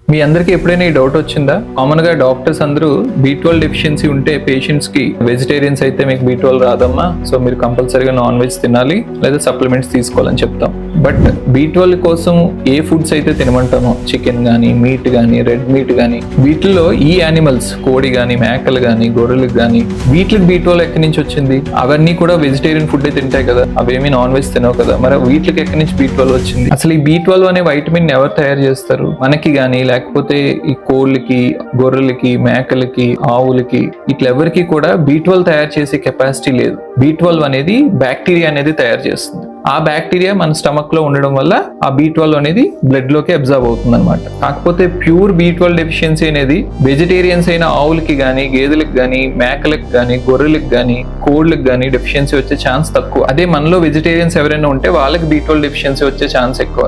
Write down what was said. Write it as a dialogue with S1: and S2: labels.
S1: మీ అందరికీ ఎప్పుడైనా ఈ డౌట్ వచ్చిందా? కామన్ గా డాక్టర్స్ అందరూ B12 డెఫిషియన్సీ ఉంటే పేషెంట్స్ కి, వెజిటేరియన్స్ అయితే మీకు B12 రాదమ్మా, సో మీరు కంపల్సరీగా నాన్ వెజ్ తినాలి లేదా సప్లిమెంట్స్ తీసుకోవాలని చెప్తాం. బట్ B12 కోసం ఏ ఫుడ్స్ అయితే తినమంటామో, చికెన్ గానీ, మీట్ గానీ, రెడ్ మీట్ గానీ, వీటిల్లో ఈ యానిమల్స్, కోడి గానీ, మేకలు గానీ, గొర్రెలకు గానీ, వీటికి B12 ఎక్కడి నుంచి వచ్చింది? అవన్నీ కూడా వెజిటేరియన్ ఫుడ్ తింటాయి కదా, అవేమి నాన్ వెజ్ తినవు కదా, మరి వీటికి ఎక్కడి నుంచి B12 వచ్చింది? అసలు ఈ B12 అనే వైటమిన్ ఎవరు తయారు చేస్తారు? మనకి గానీ, లేకపోతే ఈ కోళ్ళకి, గొర్రెలకి, మేకలకి, ఆవులకి, ఇట్లా ఎవరికి కూడా B12 తయారు చేసే కెపాసిటీ లేదు. B12 అనేది బ్యాక్టీరియా అనేది తయారు చేస్తుంది. ఆ బ్యాక్టీరియా మన స్టమక్ లో ఉండడం వల్ల ఆ B12 అనేది బ్లడ్ లోకి అబ్జర్వ్ అవుతుంది అనమాట. కాకపోతే ప్యూర్ B12 డెఫిషియన్సీ అనేది వెజిటేరియన్స్ అయిన ఆవులకి గానీ, గేదెలకు గానీ, మేకలకు గానీ, గొర్రెలకు గానీ, కోళ్ళకి గానీ డెఫిషియన్సీ వచ్చే ఛాన్స్ తక్కువ. అదే మనలో వెజిటేరియన్స్ ఎవరైనా ఉంటే వాళ్ళకి B12 డెఫిషియన్సీ వచ్చే ఛాన్స్ ఎక్కువ.